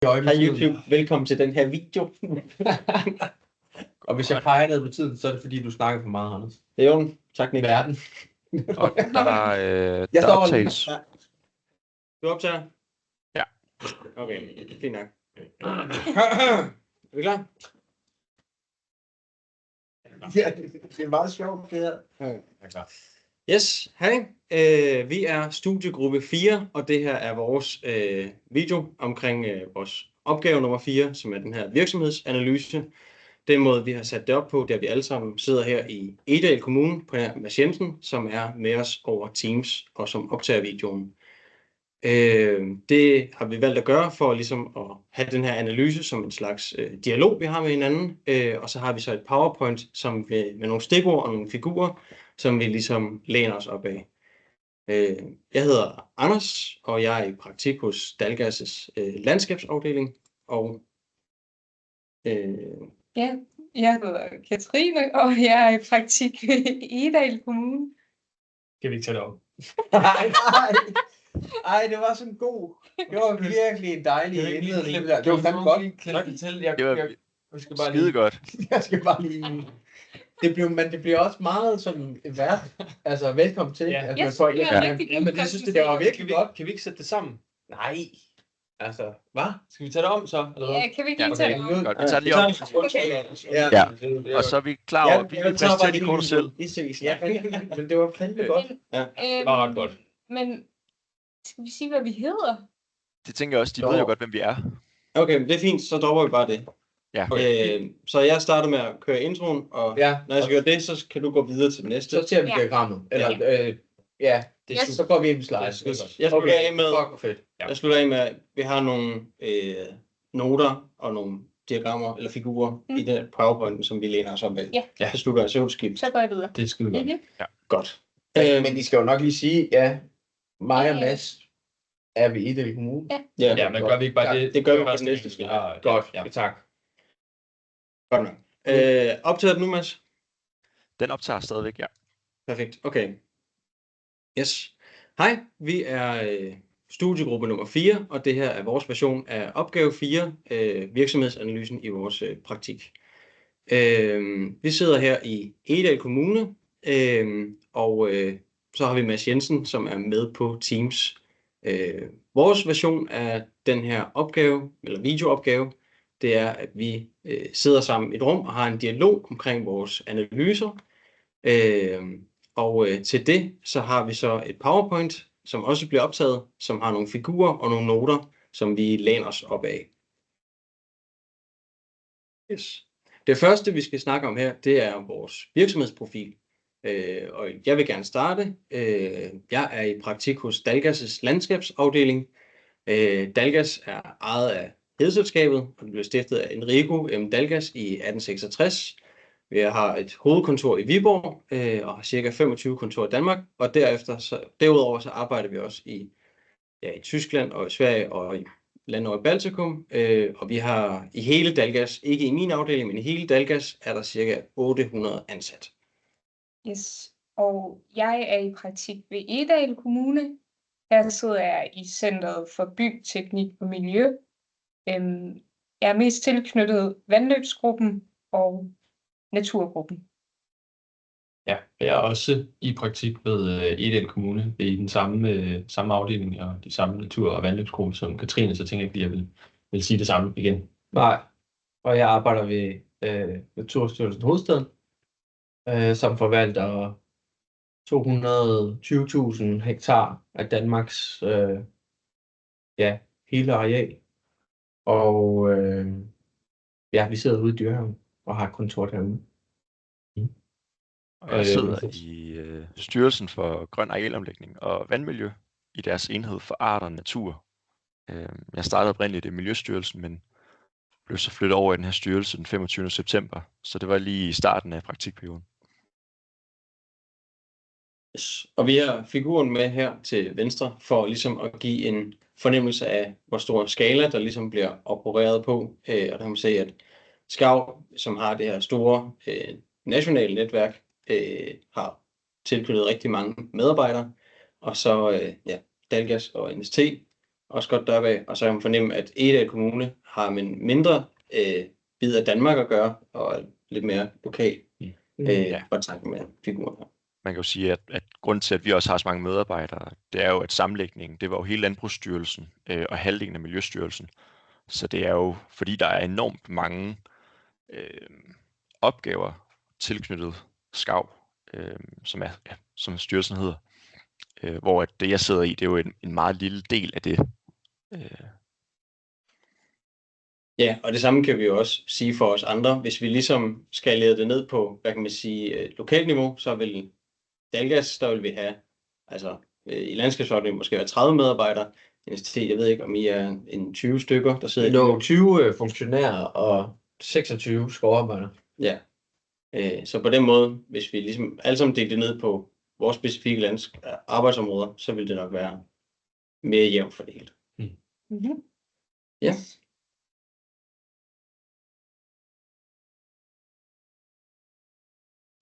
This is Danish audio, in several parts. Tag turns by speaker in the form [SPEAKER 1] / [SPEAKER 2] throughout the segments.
[SPEAKER 1] Hej YouTube, velkommen til den her video.
[SPEAKER 2] Og hvis jeg peger ned på tiden, så er det fordi, du snakker for meget, Anders.
[SPEAKER 1] Det er jo tak, Nick.
[SPEAKER 2] Verden.
[SPEAKER 3] Og der
[SPEAKER 2] Jeg står
[SPEAKER 3] optages.
[SPEAKER 1] Ja. Du optager?
[SPEAKER 3] Ja.
[SPEAKER 1] Okay, fint nok. Er vi klar?
[SPEAKER 2] Ja, det er meget sjovt, det her.
[SPEAKER 1] Okay. Yes, hej. Vi er studiegruppe 4, og det her er vores video omkring vores opgave nummer 4, som er den her virksomhedsanalyse. Den måde, vi har sat det op på, det er, at vi alle sammen sidder her i Egedal Kommune på her Mads Jensen, som er med os over Teams og som optager videoen. Det har vi valgt at gøre for ligesom at have den her analyse som en slags dialog, vi har med hinanden. Og så har vi så et PowerPoint som med nogle stikord og nogle figurer, som vi ligesom læner os op af. Jeg hedder Anders, og jeg er i praktik hos Dalgas' landskabsafdeling. Og
[SPEAKER 4] Ja, jeg hedder Katrine, og jeg er i praktik i Egedal Kommune.
[SPEAKER 5] Kan vi ikke tage det op?
[SPEAKER 2] Ej, det var sådan god. Det var virkelig en dejlig indledning. Det var fandme godt.
[SPEAKER 3] Det var skide godt.
[SPEAKER 2] Jeg skal bare lige... Det bliver også meget sådan vært. Altså, velkommen til.
[SPEAKER 5] Ja.
[SPEAKER 2] Altså,
[SPEAKER 4] Jeg
[SPEAKER 2] folk,
[SPEAKER 4] synes,
[SPEAKER 2] ja,
[SPEAKER 4] det er rigtig
[SPEAKER 2] ja, men
[SPEAKER 4] fint,
[SPEAKER 2] jeg synes,
[SPEAKER 4] at
[SPEAKER 2] det var virkelig godt.
[SPEAKER 5] Kan vi ikke sætte det sammen?
[SPEAKER 2] Nej. Altså, hvad?
[SPEAKER 5] Skal vi tage det om så? Eller hvad?
[SPEAKER 4] Ja, kan vi ikke
[SPEAKER 3] Ja,
[SPEAKER 4] lige tage
[SPEAKER 3] okay.
[SPEAKER 4] det?
[SPEAKER 3] Godt, vi tager det lige op.
[SPEAKER 2] Ja.
[SPEAKER 3] Og så er vi klar over, at vi præsenterer de kort selv.
[SPEAKER 1] I ses.
[SPEAKER 2] Ja, men det var fandme godt.
[SPEAKER 5] Det var ret godt.
[SPEAKER 4] Men skal vi sige, hvad vi hedder?
[SPEAKER 3] Det tænker jeg også, de ved jo godt, hvem vi er.
[SPEAKER 1] Okay, det er fint, så dropper vi bare det.
[SPEAKER 3] Ja.
[SPEAKER 1] Så jeg starter med at køre introen, og
[SPEAKER 2] Ja.
[SPEAKER 1] når jeg skal gøre det, så kan du gå videre til det næste.
[SPEAKER 2] Så ser vi
[SPEAKER 4] Ja.
[SPEAKER 2] diagrammet. Eller, ja, det er
[SPEAKER 4] Yes.
[SPEAKER 2] super. Så går vi ind i slides.
[SPEAKER 1] Jeg slutter af med,
[SPEAKER 2] Fuck, hvor fedt.
[SPEAKER 1] jeg slutter af med, at vi har nogle noter og nogle diagrammer eller figurer i den PowerPoint, som vi læner os op af.
[SPEAKER 4] Ja.
[SPEAKER 1] Så slutter jeg søvnskift.
[SPEAKER 4] Så går jeg videre.
[SPEAKER 5] Det er skide godt.
[SPEAKER 4] Mhm.
[SPEAKER 1] Godt.
[SPEAKER 2] Men I skal jo nok lige sige, ja, mig og Mads er vi i Egedal Kommune.
[SPEAKER 4] Ja.
[SPEAKER 5] Ja, men gør vi ikke bare det?
[SPEAKER 1] Det gør vi på
[SPEAKER 5] resten
[SPEAKER 1] det næste
[SPEAKER 5] af-
[SPEAKER 1] skridt.
[SPEAKER 5] Ja,
[SPEAKER 2] Godt,
[SPEAKER 5] Ja.
[SPEAKER 2] tak.
[SPEAKER 1] Godt nok. Optager du nu, Mads?
[SPEAKER 3] Den optager stadigvæk, ja.
[SPEAKER 1] Perfekt. Okay. Yes. Hej, vi er studiegruppe nummer 4, og det her er vores version af opgave 4, virksomhedsanalysen i vores praktik. Vi sidder her i Egedal Kommune, og så har vi Mads Jensen, som er med på Teams. Vores version af den her opgave, eller videoopgave, det er, at vi sidder sammen i et rum og har en dialog omkring vores analyser. Og til det, så har vi så et PowerPoint, som også bliver optaget, som har nogle figurer og nogle noter, som vi læner os op af. Yes. Det første, vi skal snakke om her, det er vores virksomhedsprofil. Og jeg vil gerne starte. Jeg er i praktik hos Dalgas' landskabsafdeling. Dalgas er ejet af Hedeselskabet, og det blev stiftet af Enrico M. Dalgas i 1866. Vi har et hovedkontor i Viborg og har cirka 25 kontorer i Danmark, og derudover så arbejder vi også i Tyskland og i Sverige og i lande over i Baltikum, og vi har i hele Dalgas, ikke i min afdeling, men i hele Dalgas, er der cirka 800 ansat.
[SPEAKER 4] Yes. Og jeg er i praktik ved Egedal Kommune. Her sidder jeg i Centret for Bygteknik og Miljø. Jeg er mest tilknyttet vandløbsgruppen og naturgruppen.
[SPEAKER 5] Ja, jeg er også i praktik ved Egedal Kommune. Det er i den samme afdeling og de samme natur- og vandløbsgruppe som Katrine, så tænker jeg ikke lige, at jeg vil sige det samme igen.
[SPEAKER 2] Nej, og jeg arbejder ved Naturstyrelsen Hovedstaden, som forvalter 220.000 hektar af Danmarks hele areal. Og vi sidder ude i Dyrehaven og har et kontor derude.
[SPEAKER 3] Og jeg sidder i Styrelsen for Grøn Arealomlægning og Vandmiljø i deres enhed for art og natur. Jeg startede oprindeligt i Miljøstyrelsen, men blev så flyttet over i den her styrelse den 25. september, så det var lige i starten af praktikperioden.
[SPEAKER 1] Yes. Og vi har figuren med her til venstre for ligesom at give en fornemmelse af, hvor stor skala der ligesom bliver opereret på. Og der kan man se, at Skav, som har det her store nationale netværk, har tilknyttet rigtig mange medarbejdere. Og så Dalgas og NST, også godt deroppe af, og så kan man fornemme, at Egedal Kommune har med en mindre bid af Danmark at gøre, og er lidt mere lokal kontakt med figuren her.
[SPEAKER 3] Man kan jo sige, at grunden til, at vi også har så mange medarbejdere, det er jo, at sammenlægningen, det var jo hele Landbrugsstyrelsen og halvdelen af Miljøstyrelsen. Så det er jo, fordi der er enormt mange opgaver tilknyttet SKAV, som styrelsen hedder, hvor at det, jeg sidder i, det er jo en meget lille del af det.
[SPEAKER 1] Ja, og det samme kan vi jo også sige for os andre. Hvis vi ligesom skalerede det ned på, hvad kan man sige, lokalt niveau, så vil Dalgas, der vil vi have, altså i landskabsafdelingen måske være 30 medarbejdere. NST, jeg ved ikke, om I er en 20 stykker, der sidder
[SPEAKER 2] No, 20 funktionærer og 26 skovarbejdere.
[SPEAKER 1] Ja, så på den måde, hvis vi ligesom alle sammen delte det ned på vores specifikke arbejdsområder, så vil det nok være mere jævnt fordelt.
[SPEAKER 4] Mm-hmm.
[SPEAKER 1] Ja.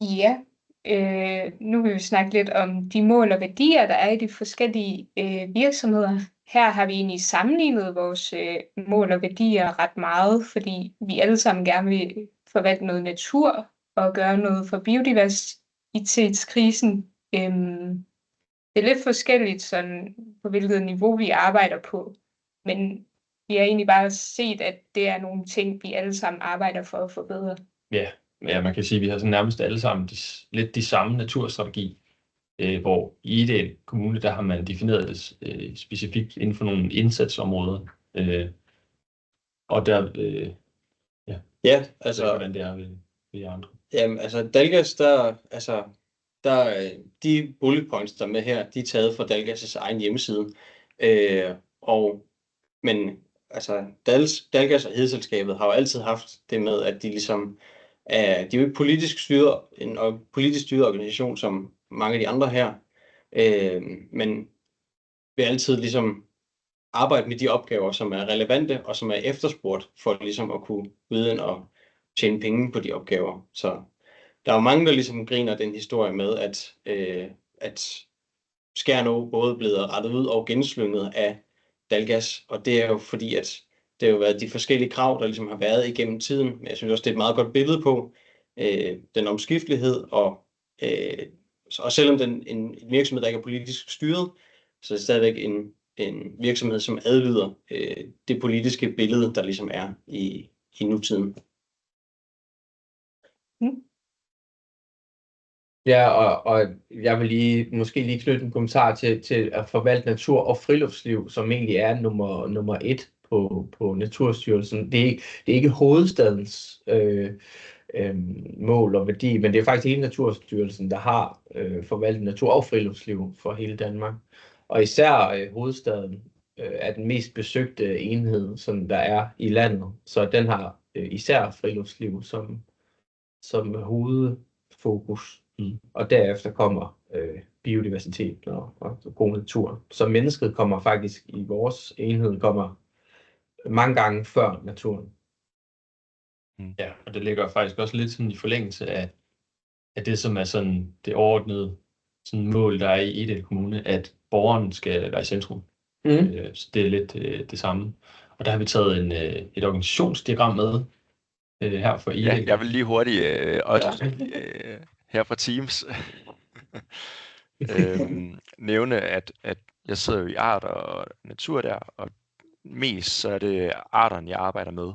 [SPEAKER 4] Ja, nu vil vi snakke lidt om de mål og værdier, der er i de forskellige virksomheder. Her har vi egentlig sammenlignet vores mål og værdier ret meget, fordi vi alle sammen gerne vil forvalte noget natur og gøre noget for biodiversitetskrisen. Det er lidt forskelligt sådan, på hvilket niveau vi arbejder på, men vi har egentlig bare set, at det er nogle ting, vi alle sammen arbejder for at forbedre.
[SPEAKER 5] Ja, man kan sige, at vi har sådan nærmest alle sammen lidt de samme naturstrategi, hvor i Egedal Kommune, der har man defineret det specifikt inden for nogle indsatsområder. Og der,
[SPEAKER 1] ja, altså,
[SPEAKER 5] hvordan det er ved andre.
[SPEAKER 1] Jamen, altså Dalgas, de bullet points, der er med her, de er taget fra Dalgas' egen hjemmeside. Men altså, Dalgas og Hedeselskabet har jo altid haft det med, at de ligesom de er jo ikke politisk styret, en politisk styret organisation som mange af de andre her, men vil altid ligesom arbejde med de opgaver, som er relevante og som er efterspurgt for ligesom at kunne vide og tjene penge på de opgaver. Så der er jo mange, der ligesom griner den historie med, at Skjern Å både er blevet rettet ud og genslynget af Dalgas, og det er jo fordi, at det har jo været de forskellige krav, der ligesom har været igennem tiden, men jeg synes også, det er et meget godt billede på den omskiftelighed, og selvom en virksomhed, der ikke er politisk styret, så er det stadigvæk en virksomhed, som adlyder det politiske billede, der ligesom er i nutiden.
[SPEAKER 2] Ja, og jeg vil måske lige knytte en kommentar til at forvalte natur og friluftsliv, som egentlig er nummer 1 på Naturstyrelsen. Det er ikke hovedstadens mål og værdi, men det er faktisk hele Naturstyrelsen, der har forvaltet natur og friluftsliv for hele Danmark. Og især hovedstaden er den mest besøgte enhed, som der er i landet. Så den har især friluftsliv som hovedfokus. Og derefter kommer biodiversitet og god natur. Så mennesket kommer faktisk i vores enhed mange gange før naturen.
[SPEAKER 5] Ja, og det ligger faktisk også lidt sådan i forlængelse af det, som er sådan det overordnede sådan mål, der er i Egedal Kommune, at borgeren skal være i centrum. Så det er lidt det samme. Og der har vi taget et organisationsdiagram med her for Egedal.
[SPEAKER 3] Ja, jeg vil lige hurtigt her fra Teams nævne, at jeg sidder jo i art og natur der, og mest så er det arterne, jeg arbejder med.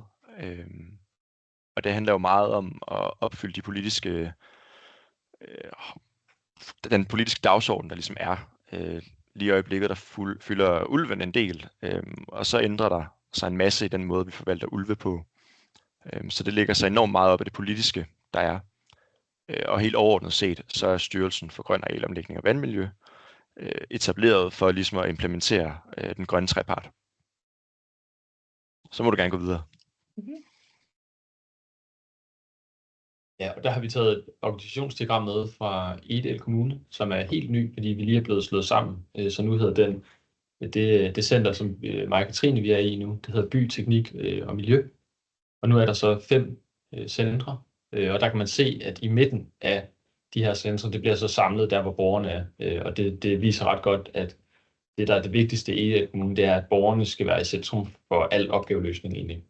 [SPEAKER 3] Og det handler jo meget om at opfylde de politiske, den politiske dagsorden, der ligesom er. Lige i øjeblikket, der fylder ulven en del, og så ændrer der sig en masse i den måde, vi forvalter ulve på. Så det ligger sig enormt meget op af det politiske, der er. Og helt overordnet set, så er Styrelsen for Grøn Arealomlægning og Vandmiljø etableret for ligesom at implementere den grønne trepart. Så må du gerne gå videre.
[SPEAKER 5] Ja, og der har vi taget et organisationsdiagram med fra Egedal Kommune, som er helt ny, fordi vi lige er blevet slået sammen. Så nu hedder det center, som mig og Katrine vi er i nu, det hedder By, Teknik og Miljø. Og nu er der så 5 centre, og der kan man se, at i midten af de her centre, det bliver så samlet der, hvor borgerne er. Og det viser ret godt, at det, der er det vigtigste i Egedal Kommune, det er, at borgerne skal være i centrum for al opgaveløsning egentlig.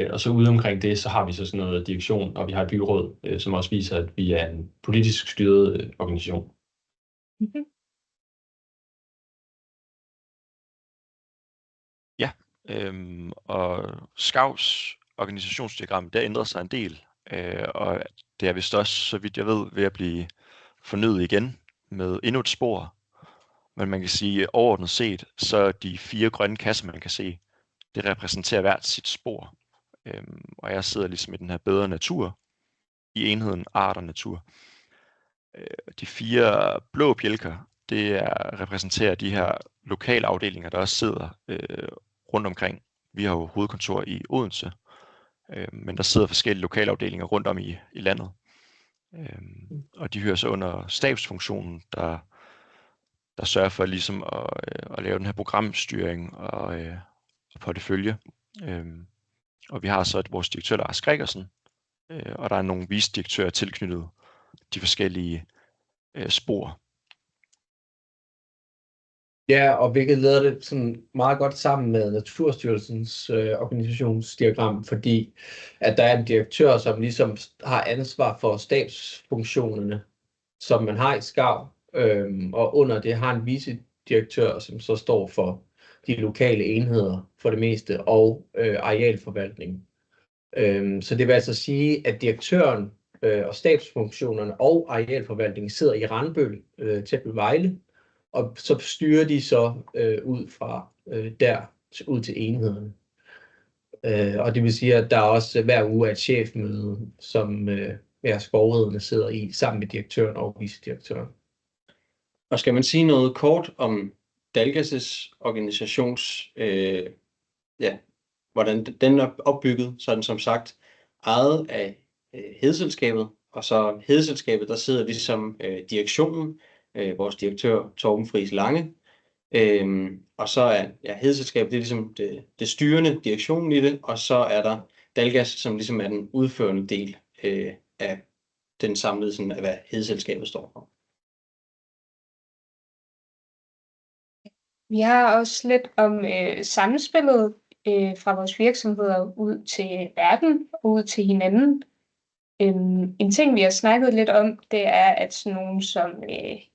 [SPEAKER 5] Og så ude omkring det, så har vi så sådan noget direktion, og vi har et byråd, som også viser, at vi er en politisk styret organisation.
[SPEAKER 4] Mhm.
[SPEAKER 3] Og Skavs organisationsdiagram, der ændrer sig en del, og det er vist også, så vidt jeg ved, ved at blive fornyet igen med endnu et spor. Men man kan sige, overordnet set, så de 4 grønne kasser, man kan se, det repræsenterer hvert sit spor. Og jeg sidder ligesom i den her bedre natur, i enheden art og natur. De 4 blå bjælker, det repræsenterer de her lokale afdelinger, der også sidder rundt omkring. Vi har jo hovedkontor i Odense, men der sidder forskellige lokalafdelinger rundt om i landet. Og de hører så under stabsfunktionen, der sørger for ligesom at lave den her programstyring og portefølje. Og vi har så vores direktør, Lars Gregersen, og der er nogle vicedirektører tilknyttet de forskellige spor.
[SPEAKER 2] Ja, og hvilket leder det sådan meget godt sammen med Naturstyrelsens organisationsdiagram, fordi at der er en direktør, som ligesom har ansvar for stabsfunktionerne, som man har i Skav, og under det har en vicedirektør, som så står for de lokale enheder for det meste, og arealforvaltning. Så det vil altså sige, at direktøren og stabsfunktionerne og arealforvaltningen sidder i Randbøl, tæt ved Vejle, og så styrer de så ud fra der ud til enhederne. Og det vil sige, at der også hver uge er et chefmøde, som skovriderne sidder i, sammen med direktøren og vicedirektøren.
[SPEAKER 1] Og skal man sige noget kort om Dalgas' organisations, hvordan den er opbygget, så er den som sagt ejet af Hedeselskabet, og så Hedeselskabet, der sidder ligesom direktionen, vores direktør Torben Friis Lange, og så er Hedeselskabet, det er ligesom det styrende, direktionen i det, og så er der Dalgas, som ligesom er den udførende del af den samlede, sådan, af hvad Hedeselskabet står for.
[SPEAKER 4] Vi har også lidt om samspillet fra vores virksomheder ud til verden og ud til hinanden. En ting, vi har snakket lidt om, det er, at sådan nogen som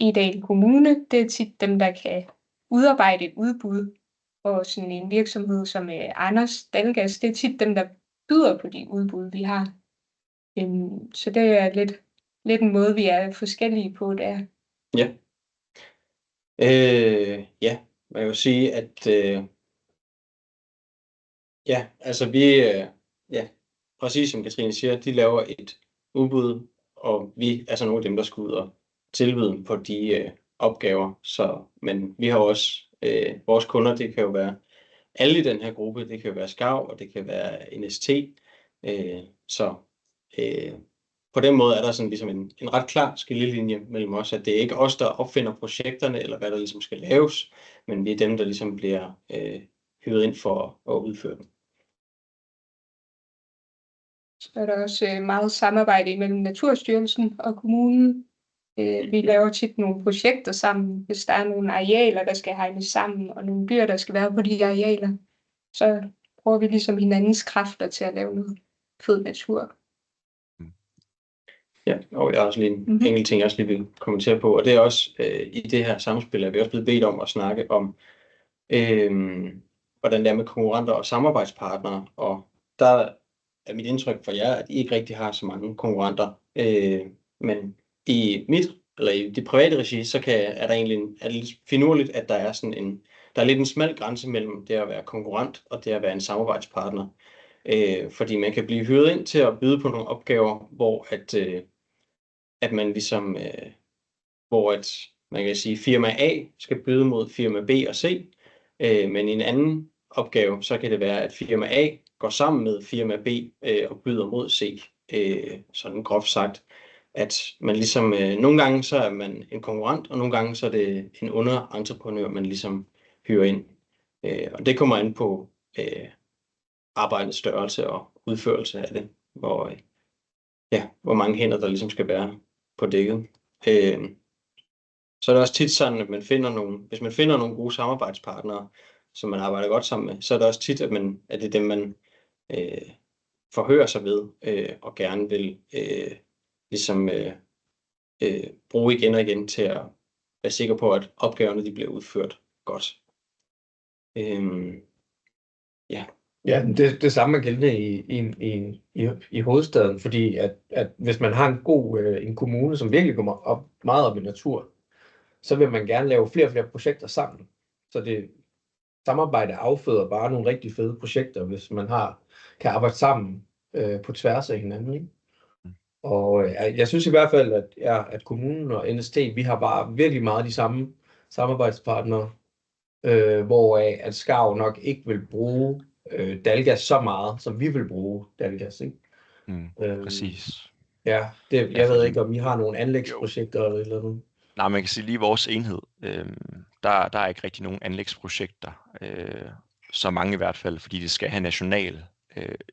[SPEAKER 4] Egedal Kommune, det er tit dem, der kan udarbejde et udbud. Og sådan en virksomhed som Anders Dalgas, det er tit dem, der byder på de udbud, vi har. Så det er lidt en måde, vi er forskellige på der.
[SPEAKER 1] Ja. Man kan jo sige, at præcis som Katrine siger, de laver et udbud, og vi er så nogle af dem, der skal ud og tilbyde på de opgaver. Men vi har også vores kunder, det kan jo være alle i den her gruppe, det kan jo være Skav, og det kan være NST. På den måde er der sådan ligesom en ret klar skillelinje mellem os, at det er ikke os, der opfinder projekterne, eller hvad der ligesom skal laves, men vi er dem, der ligesom bliver hyret ind for at udføre dem.
[SPEAKER 4] Så er der også meget samarbejde mellem Naturstyrelsen og kommunen. Vi laver tit nogle projekter sammen, hvis der er nogle arealer, der skal hegnes sammen, og nogle dyr, der skal være på de arealer. Så bruger vi ligesom hinandens kræfter til at lave noget fed natur.
[SPEAKER 1] Ja, og jeg har også lige en enkelt ting, jeg også lige vil kommentere på, og det er også i det her samspil, er vi også blevet bedt om at snakke om, hvordan det er med konkurrenter og samarbejdspartnere, og der er mit indtryk for jer, at I ikke rigtig har så mange konkurrenter, men i det private regi, så er det lidt finurligt, at der er sådan der er lidt en smal grænse mellem det at være konkurrent og det at være en samarbejdspartner, fordi man kan blive hyret ind til at byde på nogle opgaver, hvor at man ligesom, hvor at man kan sige, firma A skal byde mod firma B og C, men i en anden opgave, så kan det være, at firma A går sammen med firma B og byder mod C, sådan groft sagt, at man ligesom, nogle gange så er man en konkurrent, og nogle gange så er det en underentreprenør, man ligesom hyrer ind. Og det kommer an på arbejdets størrelse og udførelse af det, hvor mange hænder der ligesom skal være på dækket. så er det også tit sådan, at hvis man finder nogle gode samarbejdspartnere, som man arbejder godt sammen med, så er det også tit, at det er dem, man forhører sig ved, og gerne vil bruge igen og igen til at være sikker på, at opgaverne de bliver udført godt.
[SPEAKER 2] Ja, det samme er gældende i hovedstaden, fordi at hvis man har en kommune, som virkelig kommer meget op i natur, så vil man gerne lave flere og flere projekter sammen. Så det samarbejde afføder bare nogle rigtig fede projekter, hvis man kan arbejde sammen på tværs af hinanden, ikke? Og jeg synes i hvert fald, at kommunen og NST, vi har bare virkelig meget de samme samarbejdspartnere, hvoraf at Skarv nok ikke vil bruge Dalgas så meget, som vi vil bruge Dalgas, ikke?
[SPEAKER 3] Præcis.
[SPEAKER 2] Ja, jeg ved ikke, om I har nogle anlægsprojekter eller noget.
[SPEAKER 3] Nej, man kan sige lige vores enhed, der er ikke rigtig nogen anlægsprojekter, så mange i hvert fald, fordi det skal have national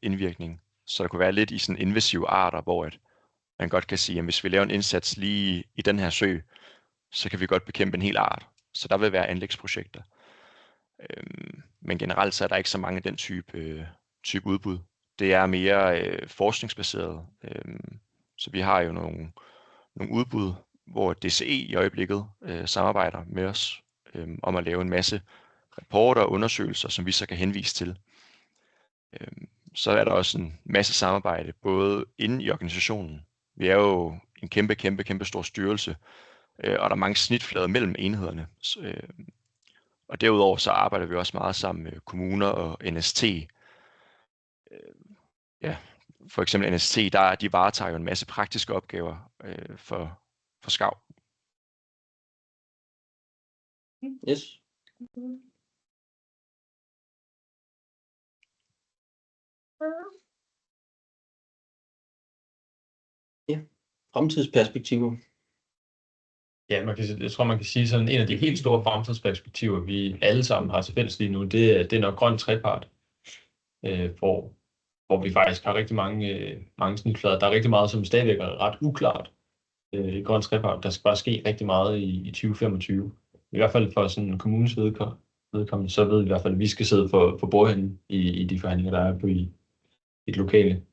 [SPEAKER 3] indvirkning. Så der kunne være lidt i sådan invasive arter, hvor man godt kan sige, at hvis vi laver en indsats lige i den her sø, så kan vi godt bekæmpe en hel art. Så der vil være anlægsprojekter. Men generelt så er der ikke så mange af den type udbud. Det er mere forskningsbaseret. Så vi har jo nogle udbud, hvor DCE i øjeblikket samarbejder med os om at lave en masse rapporter og undersøgelser, som vi så kan henvise til. Så er der også en masse samarbejde, både inde i organisationen. Vi er jo en kæmpe stor styrelse, og der er mange snitflader mellem enhederne. Og derudover så arbejder vi også meget sammen med kommuner og NST. For eksempel NST, de varetager jo en masse praktiske opgaver for Skarv.
[SPEAKER 1] Yes. Ja, fremtidsperspektiver.
[SPEAKER 5] Ja, jeg tror, man kan sige sådan, en af de helt store fremtidsperspektiver, vi alle sammen har til fælles lige nu, det er nok grøn trepart, hvor vi faktisk har rigtig mange snitflader. Der er rigtig meget, som stadigvæk er ret uklart i grøn trepart. Der skal bare ske rigtig meget i 2025. I hvert fald for sådan en kommunes vedkommende, så ved vi i hvert fald, at vi skal sidde for bordenden i de forhandlinger, der er på i et lokale.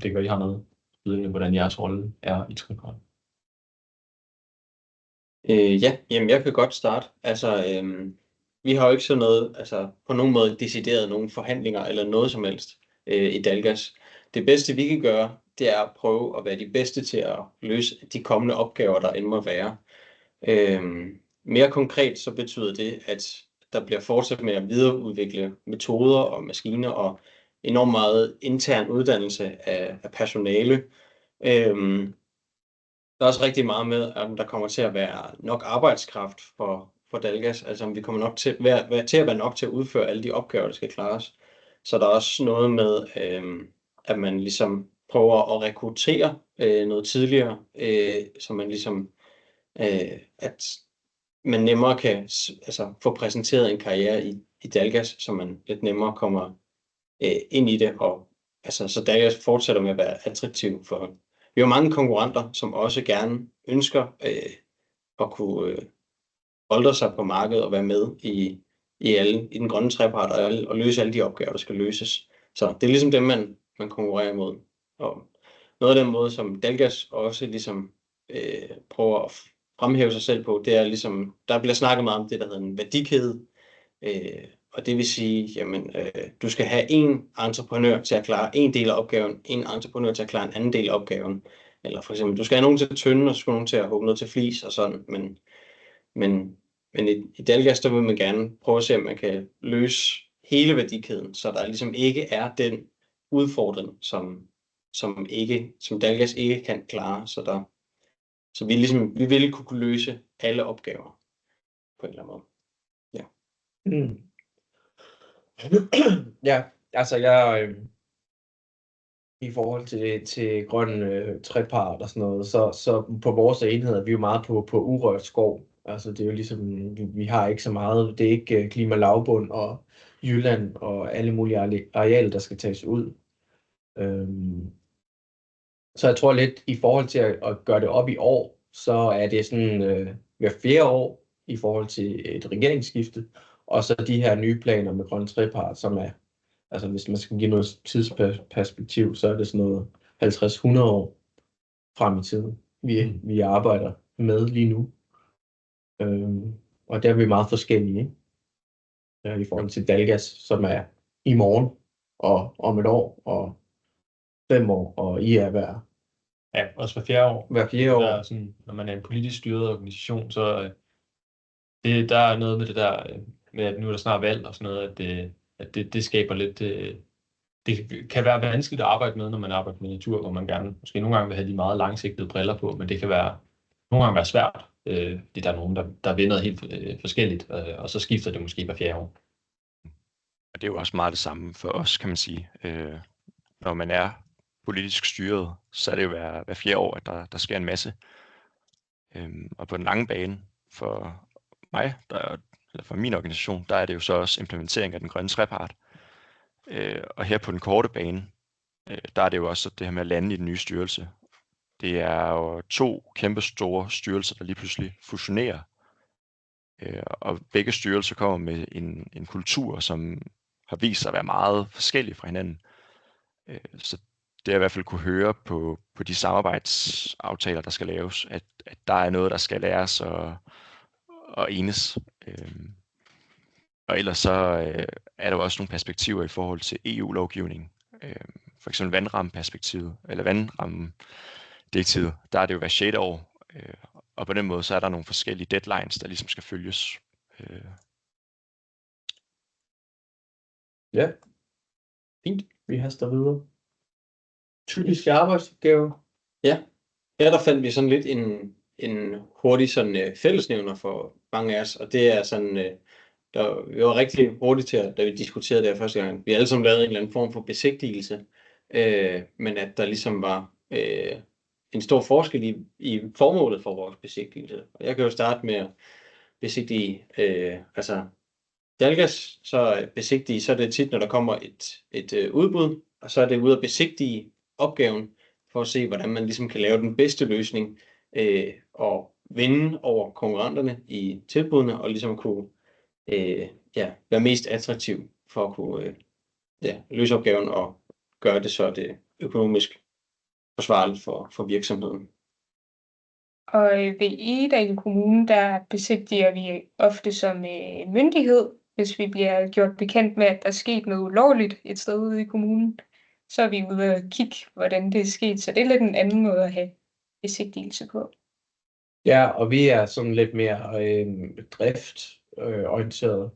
[SPEAKER 5] Det gør I har noget med, hvordan jeres rolle er i trepart.
[SPEAKER 1] Jamen jeg kan godt starte. Vi har jo ikke sådan noget, på nogen måde decideret nogle forhandlinger eller noget som helst i Dalgas. Det bedste vi kan gøre, det er at prøve at være de bedste til at løse de kommende opgaver, der end må være. Mere konkret så betyder det, at der bliver fortsat med at videreudvikle metoder og maskiner og enormt meget intern uddannelse af personale. Der er også rigtig meget med, at der kommer til at være nok arbejdskraft for Dalgas, altså om vi kommer nok til at være nok til at udføre alle de opgaver, der skal klares. Så der er også noget med, at man ligesom prøver at rekruttere noget tidligere, så man ligesom, at man nemmere kan få præsenteret en karriere i Dalgas, så man lidt nemmere kommer ind i det, og så Dalgas fortsætter med at være attraktiv for. Vi har mange konkurrenter, som også gerne ønsker at kunne boltre sig på markedet og være med i den grønne trepart og løse alle de opgaver, der skal løses. Så det er ligesom dem, man konkurrerer imod. Og noget af den måde, som Dalgas også ligesom prøver at fremhæve sig selv på, det er ligesom, der bliver snakket meget om det, der hedder en værdikæde. Og det vil sige, jamen, du skal have en entreprenør til at klare en del af opgaven, en entreprenør til at klare en anden del af opgaven. Eller for eksempel, du skal have nogen til at tynde, og så skal nogen til at hugge noget til flis og sådan. Men i Dalgas, der vil man gerne prøve at se, om man kan løse hele værdikæden, så der ligesom ikke er den udfordring, som Dalgas ikke kan klare. Så vi vil kunne løse alle opgaver på en eller anden måde. Ja.
[SPEAKER 2] Ja, altså jeg i forhold til grøn trepart og sådan noget, så på vores enhed er vi jo meget på urørt skov. Altså det er jo ligesom, vi har ikke så meget, det er ikke klimalavbund og Jylland og alle mulige arealer, der skal tages ud. Så jeg tror lidt i forhold til at gøre det op i år, så er det sådan hver 4 år i forhold til et regeringsskifte, og så de her nye planer med grøn trepart, som er, altså hvis man skal give noget tidsperspektiv, så er det sådan noget 50-100 år frem i tiden, vi arbejder med lige nu. Og der er vi meget forskellige, ikke? I forhold til Dalgas, som er i morgen, og om et år, og 5 år, og I er
[SPEAKER 5] Ja, også hver 4 år.
[SPEAKER 2] hver 4 år.
[SPEAKER 5] Der er sådan, når man er en politisk styret organisation, så der er noget med det der, med at nu er der snart valg og sådan noget, at det skaber lidt... Det kan være vanskeligt at arbejde med, når man arbejder med natur, hvor man gerne, måske nogle gange vil have de meget langsigtede briller på, men det kan nogle gange være svært, fordi der er nogen, der vil noget helt forskelligt, og så skifter det måske hver 4 år.
[SPEAKER 3] Og det er jo også meget det samme for os, kan man sige. Når man er politisk styret, så er det jo hver 4 år, at der sker en masse. Og på den lange bane for mig, eller for min organisation, der er det jo så også implementering af den grønne trepart. Og her på den korte bane, der er det jo også det her med at lande i den nye styrelse. Det er jo 2 kæmpe store styrelser, der lige pludselig fusionerer. Og begge styrelser kommer med en kultur, som har vist sig at være meget forskellig fra hinanden. Så det jeg i hvert fald kunne høre på de samarbejdsaftaler, der skal laves, at der er noget, der skal læres og enes. Og ellers så er der jo også nogle perspektiver i forhold til EU-lovgivning. For eksempel vandrammeperspektivet, eller vandrammedirektivet, der er det jo hver 6. år. Og på den måde, så er der nogle forskellige deadlines, der ligesom skal følges.
[SPEAKER 2] Ja, fint. Vi haster videre. Typiske arbejdsopgaver.
[SPEAKER 1] Ja, der fandt vi sådan lidt en hurtig sådan fællesnævner for mange af os, og det er sådan, vi var rigtig hurtigt til, da vi diskuterede det her første gang. Vi alle sammen lavede en eller anden form for besigtigelse, men at der ligesom var en stor forskel i formålet for vores besigtigelse. Og jeg kan jo starte med at besigtige, altså Dalgas, så besigtige, så er det tit, når der kommer et udbud, og så er det ude at besigtige opgaven, for at se, hvordan man ligesom kan lave den bedste løsning, og vinde over konkurrenterne i tilbudene, og ligesom kunne være mest attraktiv for at kunne løse opgaven og gøre det, så det økonomisk forsvarligt for virksomheden.
[SPEAKER 4] Og ved Egedal Kommune, der besigtiger vi ofte som myndighed, hvis vi bliver gjort bekendt med, at der er sket noget ulovligt et sted ude i kommunen. Så er vi ude og kigge, hvordan det er sket. Så det er lidt en anden måde at have besigtigelse på.
[SPEAKER 2] Ja, og vi er sådan lidt mere driftorienteret,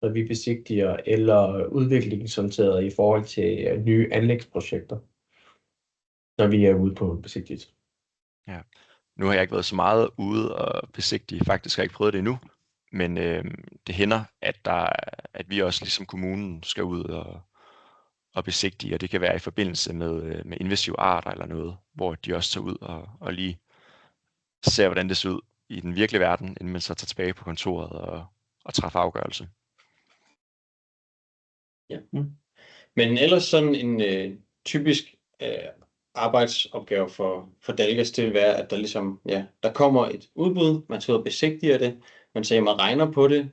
[SPEAKER 2] når vi besigtiger, eller udviklingsorienteret i forhold til nye anlægsprojekter, når vi er ude på besigtigelse.
[SPEAKER 3] Ja. Nu har jeg ikke været så meget ude og besigtige, faktisk har jeg ikke prøvet det endnu, men det hænder, at vi også ligesom kommunen skal ud og besigtige, og det kan være i forbindelse med invasive arter eller noget, hvor de også tager ud og lige ser, hvordan det ser ud i den virkelige verden, inden man så tager tilbage på kontoret og træffer afgørelse.
[SPEAKER 1] Ja. Men ellers sådan en typisk arbejdsopgave for Dalgas, det vil være, at der ligesom, der kommer et udbud, man tager ud og besigtiger det, man siger, man regner på det,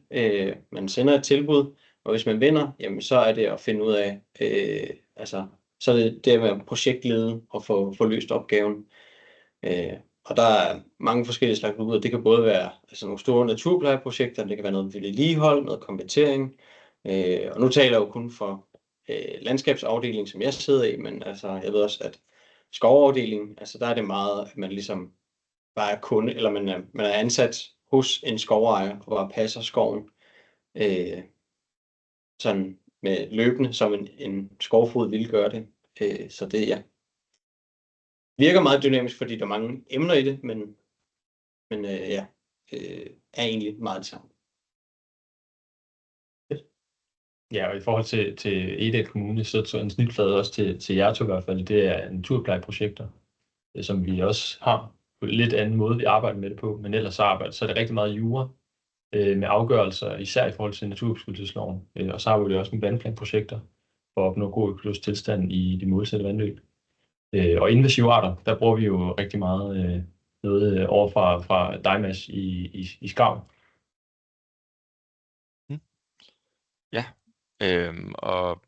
[SPEAKER 1] man sender et tilbud, og hvis man vinder, jamen så er det at finde ud af, så er det med at projektlede og få løst opgaven. Og der er mange forskellige slags udbud. Det kan både være nogle store naturplejeprojekter, det kan være noget vedligehold, noget konvertering. Og nu taler jeg jo kun for landskabsafdelingen, som jeg sidder i, men jeg ved også, at skovafdelingen, der er det meget, at man ligesom bare er kunde, eller man er ansat hos en skovejer og bare passer skoven sådan med løbende, som en skovfod ville gøre det. Så det virker meget dynamisk, fordi der er mange emner i det, men er egentlig meget det samme.
[SPEAKER 5] Ja, og i forhold til Egedal Kommune, så en snitflade også til jer to i hvert fald, det er naturplejeprojekter, som vi også har på en lidt anden måde, vi arbejder med det på, men ellers så er det rigtig meget jura med afgørelser, især i forhold til naturbeskyttelsesloven, og så arbejder vi også med vandplanprojekter for at opnå god økologisk tilstand i de modsatte vandløb. Og invasive arter, der bruger vi jo rigtig meget noget over fra dig, Mads, i Skav.
[SPEAKER 3] Og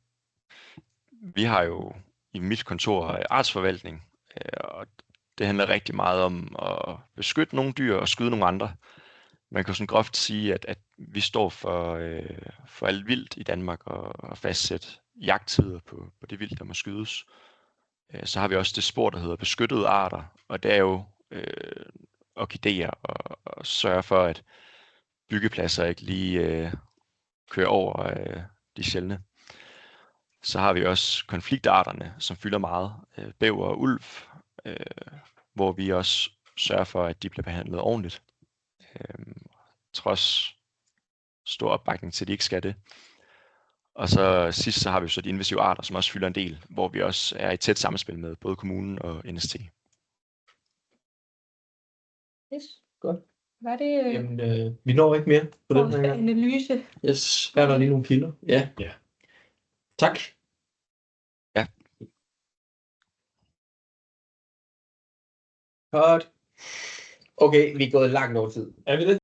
[SPEAKER 3] vi har jo i mit kontor artsforvaltning, og det handler rigtig meget om at beskytte nogle dyr og skyde nogle andre. Man kan jo sådan groft sige, at vi står for alt vildt i Danmark og fastsætte jagttider på det vildt, der må skydes. Så har vi også det spor, der hedder beskyttede arter, og det er jo orkideer og sørge for, at byggepladser ikke lige kører over de sjældne. Så har vi også konfliktarterne, som fylder meget. Bæver og ulv, hvor vi også sørger for, at de bliver behandlet ordentligt. Trods stor opbakning til, at de ikke skal det. Og så sidst så har vi så de invasive arter, som også fylder en del, hvor vi også er i tæt samspil med både kommunen og NST.
[SPEAKER 4] Yes.
[SPEAKER 2] Godt.
[SPEAKER 4] Var det
[SPEAKER 2] Jamen, vi når ikke mere på den
[SPEAKER 4] vores
[SPEAKER 2] her gang.
[SPEAKER 4] analyse?
[SPEAKER 1] Yes.
[SPEAKER 2] Her er der lige nogle kilder.
[SPEAKER 1] Ja.
[SPEAKER 5] Ja.
[SPEAKER 1] Tak.
[SPEAKER 2] Godt. Okay, vi er gået langt over tid.
[SPEAKER 5] Er vi det?